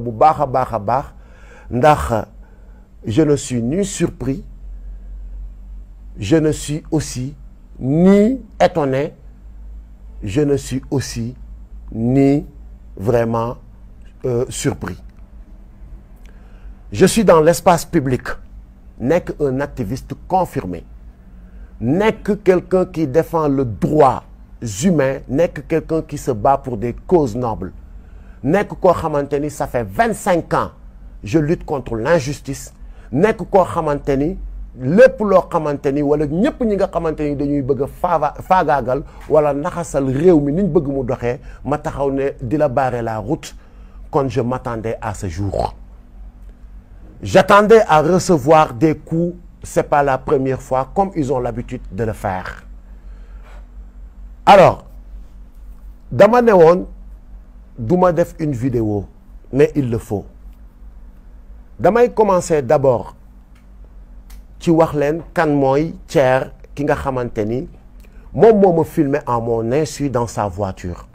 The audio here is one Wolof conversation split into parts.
bu baax a baax ndax je ne suis ni surpris, je ne suis aussi ni étonné, je ne suis aussi ni vraiment surpris. Je suis dans l'espace public, n'est qu'un activiste confirmé, n'est que quelqu'un qui défend le droit humain, n'est que quelqu'un qui se bat pour des causes nobles, n'est que quoi xamanteni ça fait 25 ans je lutte contre l'injustice, n'est que quoi xamanteni lépp loo xamanteni wala ñëpp ñi nga xamanteni dañuy bëgg faagaagal wala naxasal réew mi niñ bëgg mu doxee ma taxaw ne di la barrer la route quand je m'attendais à ce jour. J'attendais à recevoir des coups, c'est pas la première fois, comme ils ont l'habitude de le faire. Alors, dama ne woon duma def une vidéo, mais il le faut. Damay commencer d'abord ci wax leen kan mooy Thier ki nga xamanteni moom moo ma filmé en mon insu dans sa voiture.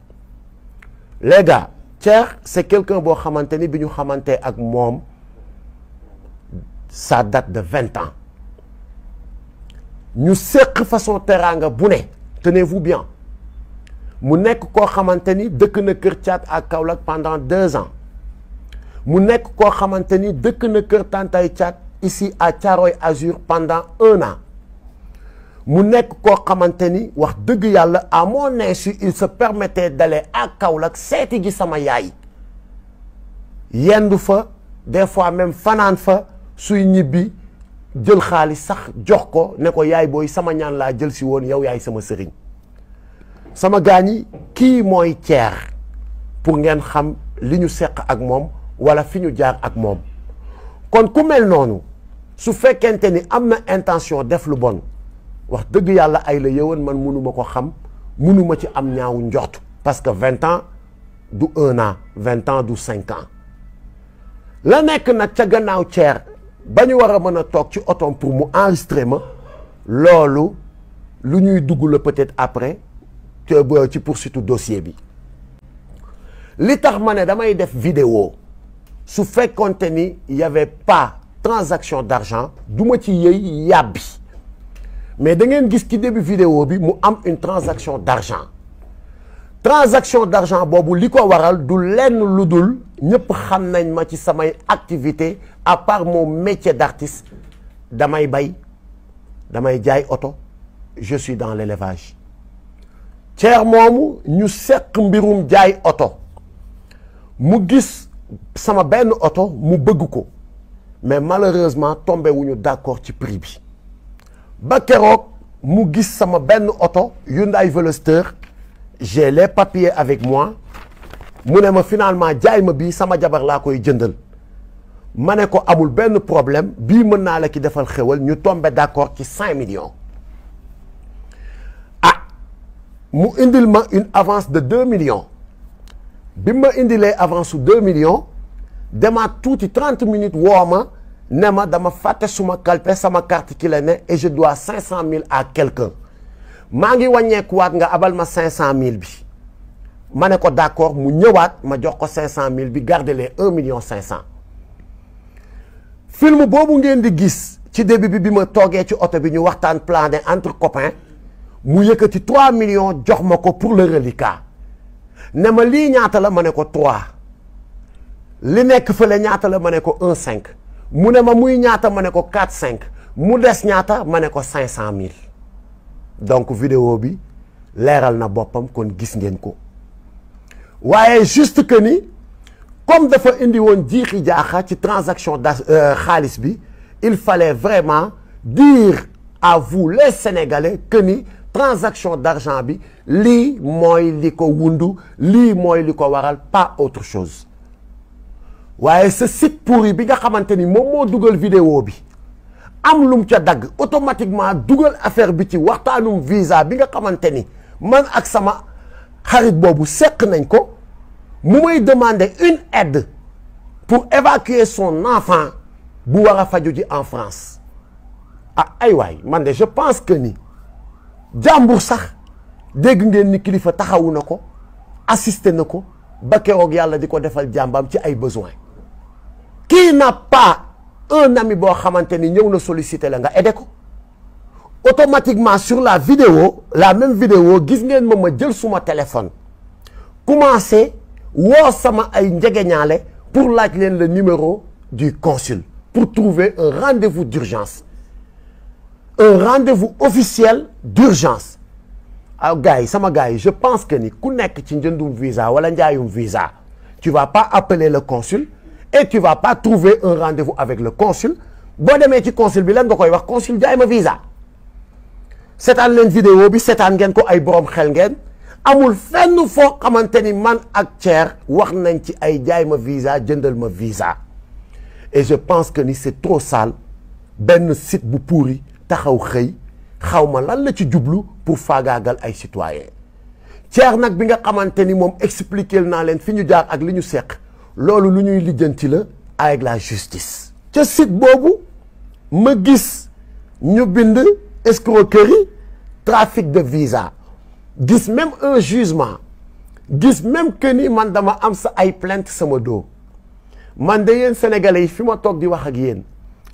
Les gars, Thier c'est quelqu'un boo xamanteni bi ñu xamante ak moom ça date de 20 ans. ñu seq façon teranga bu ne, tenez-vous bien. mu nekk koo xamanteni dëkk na Kër Thiat à Kaolack pendant 2 ans. mu nekk koo xamanteni dëkk na Kër Tantay Thiat ici à Thiaroye Azur pendant 1 an. mu nekk koo xamanteni wax dëgg yàlla à mon insu il se permettait d'aller à Kaolack seeti gi sama yaay. yendu fa des fois même fanaan fa suy ñibbi jël xaalis sax jox ko ne ko yaay booy sama ñaan laa jël si woon yow yaay sama sëriñ. sama gaañi kii mooy Thier pour ngeen xam li ñu seq ak moom wala fi ñu jaar ak moom. kon ku mel noonu su fekkente ni am na intention def lu bon wax dëgg yàlla ay la yëwan man mënuma ko xam mënuma ci am ñaawu njort parce que 20 ans du 1 an 20 ans du 5 ans. la nekk nag ca gannaaw Thier ba ñu war a mën a toog ci otom pour mu enregistrer ma loolu lu ñuy dugg la peut-être après ci poursuite dossier bi. li tax ma ne damay def vidéo su fekkonte ni y avait pas transaction d'argent du ma ci yëy yàbbi mais da ngeen gis ci début vidéo bi mu am une transaction d'argent. transaction d'argent boobu li ko waral du lenn lu dul ñëpp xam nañ ma ci samay activité à part mon métier d'artiste damay bay damay jaay oto je suis dans l'élevage. Thier moomu ñu seq mbirum jaay oto mu gis sama benn oto mu bëgg ko mais malheureusement tombé wuñu d'accord ci prix bi ba keroog mu gis sama benn oto Hyundai Veloster. J'ai les papiers avec moi mu ne ma finalement jaay ma bii sama jabar laa koy jëndal ma ne ko amul benn problème bii mën naa la ki defal xewal ñu tombé d'accord ci 5 millions. ah mu indil ma une avance de 2 millions bi ma indilee avance su 2 millions demaat tuuti 30 minutes woo ma ne ma dama fàtte suma kalpe sama carte ki la ne et je dois 500 000 à quelqu'un. maa ngi wàññeekuwaat nga abal ma 500 000 bi ma ne ko d'accord mu ñëwaat ma jox ko 500 000 bi garder les 1 million 500. film boobu ngeen di gis ci début bi ma toogee ci oto bi ñu waxtaan plané entre copains mu yëkkati 3 millions jox ma ko pour le reliquat ne ma lii ñaata la ma ne ko 3 li nekk fële ñaata la ma ne ko 1,5 mu ne ma muy ñaata ma ne ko 4,5 mu des ñaata ma ne ko 500 000. donc vidéo bi leeral na boppam kon gis ngeen ko waaye juste que ni comme dafa indi woon jiixi jaaxa ci transaction xaalis bi il fallait vraiment dire à vous les Sénégalais que ni transaction d'argent bi lii mooy li ko wundu lii mooy li ko waral pas autre chose. waaye ce site pourri bi nga xamante ni moom moo dugal vidéo bi am lum ca dagg automatiquement dugal affaire bi ci waxtaanum visa bi nga xamante ni man ak sama xarit boobu seq nañ ko mu may demander une aide pour évacuer son enfant bu war a faju ji en France. ah ay waay man de je pense que ni jàmbur sax dégg ngeen ni kilifa taxawu na ko assister na ko ba keroog yàlla di ko defal jàmbam ci ay besoin qui n'a pas un ami boo xamante ni ñëw na solliciter la nga aider ko automatiquement sur la vidéo, la même vidéo, gis ngeen ma jël suma téléphone commencé woo sama ay njegeñaale pour laaj leen le numéro du consul pour trouver un rendez-vous d'urgence, un rendez-vous officiel d'urgence. Ah gars yi sama gars yi je pense que ni ku nekk ci njëndum visa wala njaayum visa tu vas pas appeler le consul et tu vas pas trouver un rendez-vous avec le consul. boo demee ci consul bi lan nga koy wax consul jaay ma visa. seetaan leen vidéo bi seetaan ngeen ko ay borom xel ngeen amul fenn foo xamante ni man ak Thier wax nañ ci ay jaay ma visa jëndal ma visa. Et je pense que ni c'est trop sale benn site bu pourri taxaw xëy xawma lan la ci jublu pour faagaagal ay citoyens. Thier nag bi nga xamante ni moom expliquer naa leen fi ñu jaar ak li ñu seq loolu lu ñuy lijjanti la avec la justice. ca site boobu ma gis ñu bind escroquerie trafic de visa gis même un jugement gis même que ni man dama am sa ay plainte sama dos man de yéen sénégalais yi fi ma toog di wax ak yéen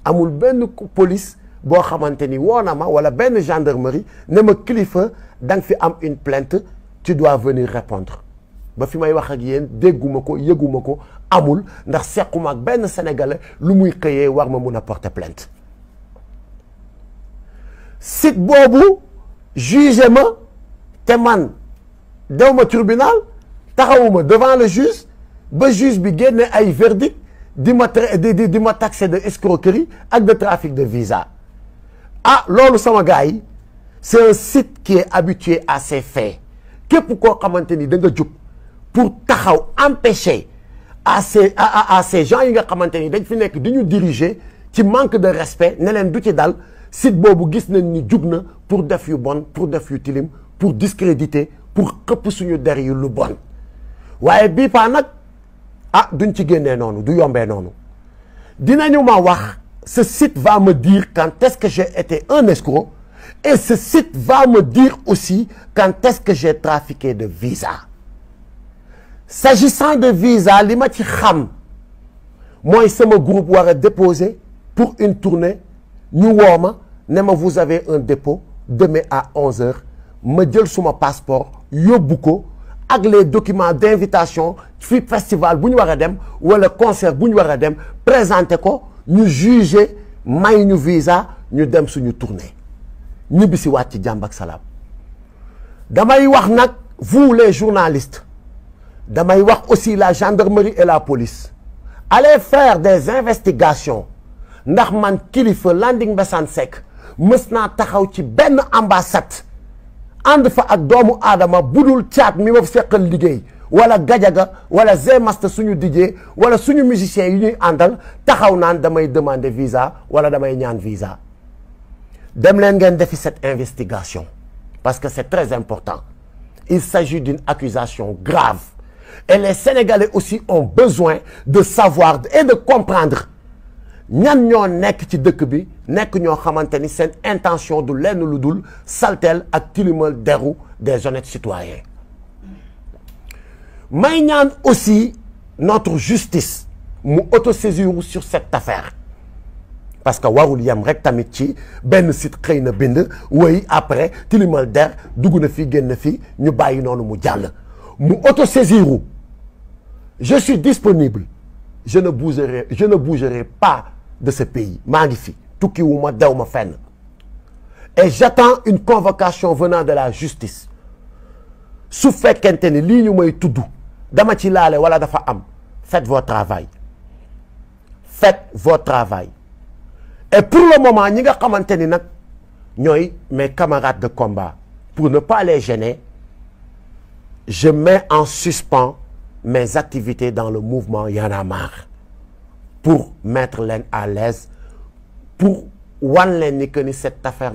amul benn police boo xamante ni woo na ma wala benn gendarmerie ne ma kilifa da nga fi am une plainte tu dois venir répondre ba fi may wax ak yéen dégguma ko yëguma ko amul ndax sequma ak benn sénégalais lu muy xëyee war ma mun a porter plainte. site boobu jugé ma te man dew ma tribunal taxawuma devant le juge ba juge bi génne ay verdict di ma taxé de escroquerie ak de trafic de visa. Ah loolu sama gars yi c'est un site qui est habitué à ces faits képp koo xamante ni da nga jóg pour taxaw empêcher à ces gens yi nga xamante ni dañ fi nekk di ñu diriger ci manque de respect ne leen du ci dal. site boobu gis nañ ni jug na pour def yu bon pour def yu tilim pour discréditer pour xëpp suñu der yu lu bon waaye bii paa nag ah duñ ci génnee noonu du yombee noonu dinañu ma wax ce site va me dire quand est-ce que j'ai été un escroc et ce site va me dire aussi quand est-ce que j'ai trafiqué de visa. S'agissant de visa li ma ci xam mooy sama groupe war a déposer pour une tournée ñu woo ma ne ma vous avez un dépôt demain à 11h ma jël suma passeport yóbbu ko ak les documents d'invitation fi festival bu ñu war a dem wala concert bu ñu war a dem présenter ko ñu juger may ñu visa ñu dem suñu tournée ñibbi si waat ci jàmm ak salaam. damay wax nag vous les journalistes damay wax aussi la gendarmerie et la police allez faire des investigations ndax man kilifa Landing Mbessane Seck mës naa taxaw ci benn ambassade ànd fa ak doomu aadama budul caat mi ma seqal liggéey wala gajaga wala zmasta suñu DJ wala suñu musiciens yi ñuy àndal taxaw naan damay demander visa wala damay ñaan visa. dem leen ngeen defi cette investigation parce que c'est très important. Il s'agit d'une accusation grave et les Sénégalais aussi ont besoin de savoir et de comprendre ñan ñoo nekk ci dëkk bi nekk ñoo xamante ni seen intention du lenn lu dul saltel ak tilimal deru des honnêtes citoyens. may ñaan aussi notre justice mu autosaisir sur cette affaire parce que warul yem rek tamit ci benn site xëy na bind woy après tilimal der dugg na fi génn fi ñu bàyyi noonu mu jàll mu autosaisiru. Je suis disponible je ne bougerai pas de ce pays maa ngi fi tukki wu ma dew ma fenn et j'attends une convocation venant de la justice su fekkente ni lii ñu may tudd dama ci laale wala dafa am faites votre travail et pour le moment ñi nga xamante ni nag ñooy mes camarades de combat pour ne pas les gêner je mets en suspens mes activités dans le mouvement Y en a marre pour mettre leen à l'aise pour wan leen ni que ni cette affaire